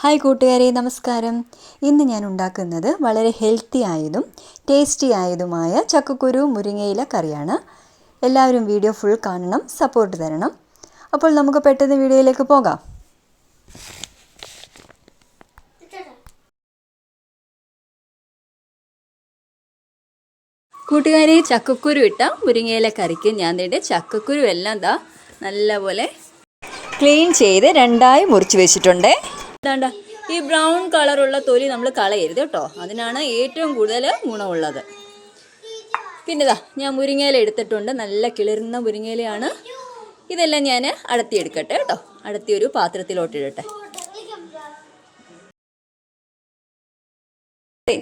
Hi കൂട്ടുകാരെ, നമസ്കാരം. ഇന്ന് ഞാൻ ഉണ്ടാക്കുന്നത് വളരെ ഹെൽത്തി ആയതും ടേസ്റ്റി ആയതുമായ ചക്കക്കുരു മുരിങ്ങയില കറിയാണ്. എല്ലാവരും വീഡിയോ ഫുൾ കാണണം, സപ്പോർട്ട് തരണം. അപ്പോൾ നമുക്ക് പെട്ടെന്ന് വീഡിയോയിലേക്ക് പോകാം. കൂട്ടുകാരെ, ചക്കക്കുരു ഇട്ട മുരിങ്ങയില കറിക്ക് ഞാൻ ചക്കക്കുരു എല്ലാം നല്ലപോലെ ക്ലീൻ ചെയ്ത് രണ്ടായി മുറിച്ച് വെച്ചിട്ടുണ്ട്. ഇതാണ്ട ഈ ബ്രൗൺ കളറുള്ള തൊലി നമ്മൾ കളയരുത് കേട്ടോ, അതിനാണ് ഏറ്റവും കൂടുതൽ ഗുണമുള്ളത്. പിന്നെ ഞാൻ മുരിങ്ങയില എടുത്തിട്ടുണ്ട്, നല്ല കിളിർന്ന മുരിങ്ങയിലയാണ്. ഇതെല്ലാം ഞാൻ അടത്തിയെടുക്കട്ടെ കേട്ടോ. അടത്തി ഒരു പാത്രത്തിലോട്ടിടട്ടെ.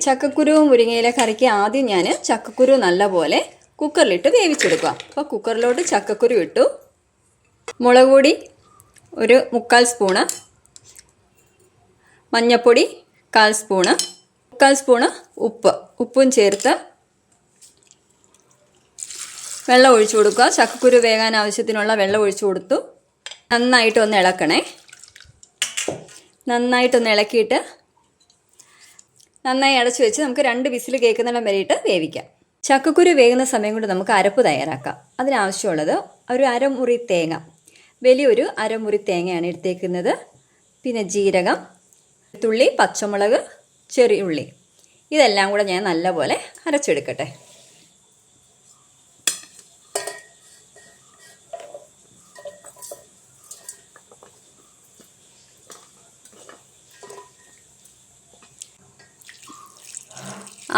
ചക്കക്കുരു മുരിങ്ങയില കറിക്ക് ആദ്യം ഞാൻ ചക്കക്കുരു നല്ലപോലെ കുക്കറിലിട്ട് വേവിച്ചെടുക്കാം. അപ്പോൾ കുക്കറിലോട്ട് ചക്കക്കുരു ഇട്ടു. മുളക് പൊടി ഒരു 3/4 സ്പൂണ്, മഞ്ഞൾപ്പൊടി 1/4 സ്പൂണ്, 3/4 സ്പൂണ് ഉപ്പും ചേർത്ത് വെള്ളം ഒഴിച്ചു കൊടുക്കുക. ചക്കക്കുരു വേകാൻ ആവശ്യത്തിനുള്ള വെള്ളം ഒഴിച്ചു കൊടുത്തു. നന്നായിട്ടൊന്ന് ഇളക്കണേ. നന്നായിട്ടൊന്ന് ഇളക്കിയിട്ട് നന്നായി അടച്ചു വെച്ച് നമുക്ക് 2 വിസിൽ കേൾക്കുന്നിടം വരെയിട്ട് വേവിക്കാം. ചക്കക്കുരു വേകുന്ന സമയം കൊണ്ട് നമുക്ക് അരപ്പ് തയ്യാറാക്കാം. അതിനാവശ്യമുള്ളത് ഒരു അരമുറി തേങ്ങ, വലിയൊരു അരമുറി തേങ്ങയാണ് എടുത്തേക്കുന്നത്. പിന്നെ ജീരകം, തുള്ളി, പച്ചമുളക്, ചെറിയ ഉള്ളി, ഇതെല്ലാം കൂടെ ഞാൻ നല്ലപോലെ അരച്ചെടുക്കട്ടെ.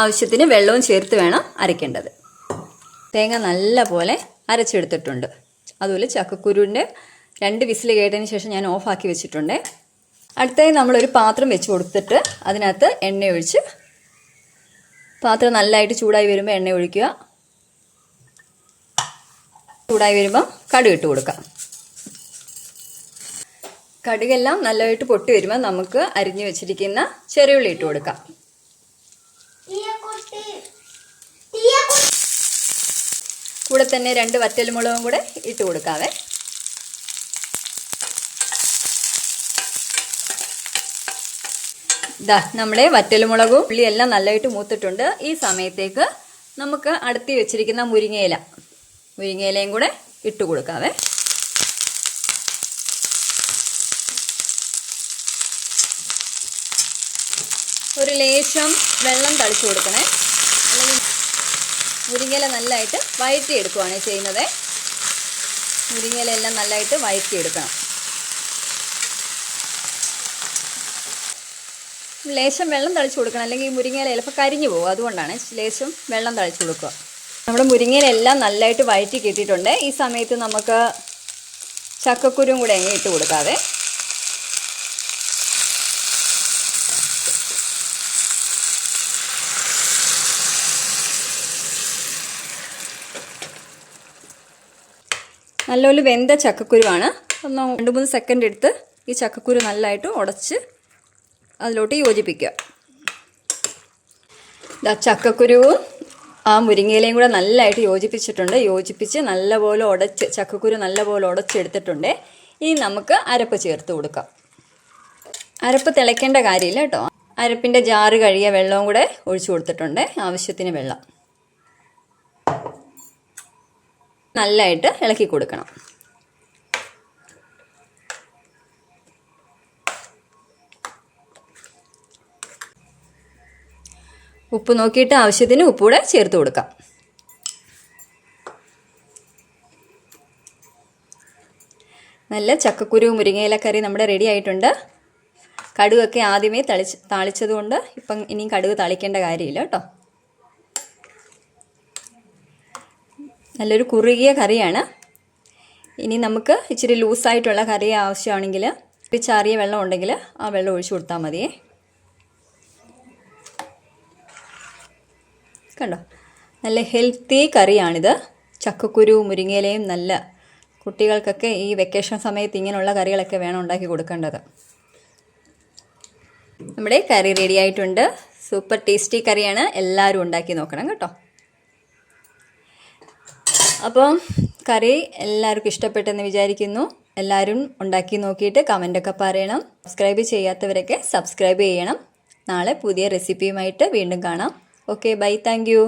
ആവശ്യത്തിന് വെള്ളവും ചേർത്ത് വേണം അരയ്ക്കേണ്ടത്. തേങ്ങ നല്ലപോലെ അരച്ചെടുത്തിട്ടുണ്ട്. അതുപോലെ ചക്കക്കുരുവിൻ്റെ 2 വിസിൽ കേട്ടതിന് ശേഷം ഞാൻ ഓഫാക്കി വെച്ചിട്ടുണ്ട്. അടുത്തായി നമ്മളൊരു പാത്രം വെച്ച് കൊടുത്തിട്ട് അതിനകത്ത് എണ്ണ ഒഴിച്ച് പാത്രം നല്ലതായിട്ട് ചൂടായി വരുമ്പോൾ എണ്ണ ഒഴിക്കുക. ചൂടായി വരുമ്പോൾ കടുക് ഇട്ട് കൊടുക്കാം. കടുകെല്ലാം നല്ലതായിട്ട് പൊട്ടി വരുമ്പോൾ നമുക്ക് അരിഞ്ഞു വെച്ചിരിക്കുന്ന ചെറിയുള്ളി ഇട്ട് കൊടുക്കാം. കൂടെ തന്നെ 2 വറ്റൽമുളകും കൂടെ ഇട്ട് കൊടുക്കാവേ. നമ്മുടെ വറ്റൽമുളകും ഉള്ളിയെല്ലാം നല്ലതായിട്ട് മൂത്തിട്ടുണ്ട്. ഈ സമയത്തേക്ക് നമുക്ക് അടുത്തി വെച്ചിരിക്കുന്ന മുരിങ്ങയിലയും കൂടെ ഇട്ട് കൊടുക്കാവേ. ഒരു ലേശം വെള്ളം തളിച്ചു കൊടുക്കണേ, അല്ലെങ്കിൽ മുരിങ്ങയില നല്ലതായിട്ട് വഴറ്റിയെടുക്കുകയാണ് ചെയ്യുന്നത്. മുരിങ്ങയിലെല്ലാം നല്ലതായിട്ട് വഴറ്റിയെടുക്കണം. ലേശം വെള്ളം തളിച്ചു കൊടുക്കണം, അല്ലെങ്കിൽ ഈ മുരിങ്ങയില ചിലപ്പോൾ കരിഞ്ഞു പോകും. അതുകൊണ്ടാണ് ലേശം വെള്ളം തളിച്ചു കൊടുക്കുക. നമ്മുടെ മുരിങ്ങയിലെല്ലാം നല്ലതായിട്ട് വഴറ്റി കിട്ടിയിട്ടുണ്ട്. ഈ സമയത്ത് നമുക്ക് ചക്കക്കുരും കൂടെ അങ്ങ് ഇട്ട് കൊടുക്കാതെ. നല്ലപോലെ വെന്ത ചക്കക്കുരുവാണ്. ഒന്ന് 2-3 സെക്കൻഡ് എടുത്ത് ഈ ചക്കക്കുരു നല്ലതായിട്ട് ഉടച്ച് അതിലോട്ട് യോജിപ്പിക്കുക. ചക്കക്കുരുവും ആ മുരിങ്ങയിലയും കൂടെ നല്ലതായിട്ട് യോജിപ്പിച്ചിട്ടുണ്ട്. യോജിപ്പിച്ച് നല്ലപോലെ ചക്കക്കുരു നല്ലപോലെ ഉടച്ചെടുത്തിട്ടുണ്ട്. ഇനി നമുക്ക് അരപ്പ് ചേർത്ത് കൊടുക്കാം. അരപ്പ് തിളയ്ക്കേണ്ട കാര്യമില്ല കേട്ടോ. അരപ്പിൻ്റെ ജാറ് കഴുകിയ വെള്ളവും കൂടെ ഒഴിച്ചു കൊടുത്തിട്ടുണ്ട്. ആവശ്യത്തിന് വെള്ളം നല്ലതായിട്ട് ഇളക്കി കൊടുക്കണം. ഉപ്പ് നോക്കിയിട്ട് ആവശ്യത്തിന് ഉപ്പൂടെ ചേർത്ത് കൊടുക്കാം. നല്ല ചക്കക്കുരു മുരിങ്ങയില കറി നമ്മുടെ റെഡി ആയിട്ടുണ്ട്. കടുകൊക്കെ ആദ്യമേ താളിച്ചതുകൊണ്ട് ഇപ്പം ഇനിയും കടുക് താളിക്കേണ്ട കാര്യമില്ല കേട്ടോ. നല്ലൊരു കുറുകിയ കറിയാണ്. ഇനി നമുക്ക് ഇച്ചിരി ലൂസായിട്ടുള്ള കറി ആവശ്യമാണെങ്കിൽ ചാറിയ വെള്ളം ഉണ്ടെങ്കിൽ ആ വെള്ളം ഒഴിച്ചു കൊടുത്താൽ മതിയേ. കണ്ടോ, നല്ല ഹെൽത്തി കറിയാണിത്. ചക്കക്കുരു മുരിങ്ങയിലയും നല്ല കുട്ടികൾക്കൊക്കെ ഈ വെക്കേഷൻ സമയത്ത് ഇങ്ങനെയുള്ള കറികളൊക്കെ വേണം ഉണ്ടാക്കി കൊടുക്കേണ്ടത്. നമ്മുടെ കറി റെഡി ആയിട്ടുണ്ട്. സൂപ്പർ ടേസ്റ്റി കറിയാണ്. എല്ലാവരും ഉണ്ടാക്കി നോക്കണം കേട്ടോ. അപ്പം കറി എല്ലാവർക്കും ഇഷ്ടപ്പെട്ടെന്ന് വിചാരിക്കുന്നു. എല്ലാവരും ഉണ്ടാക്കി നോക്കിയിട്ട് കമൻ്റൊക്കെ പറയണം. സബ്സ്ക്രൈബ് ചെയ്യാത്തവരൊക്കെ സബ്സ്ക്രൈബ് ചെയ്യണം. നാളെ പുതിയ റെസിപ്പിയുമായിട്ട് വീണ്ടും കാണാം. Okay, bye, thank U.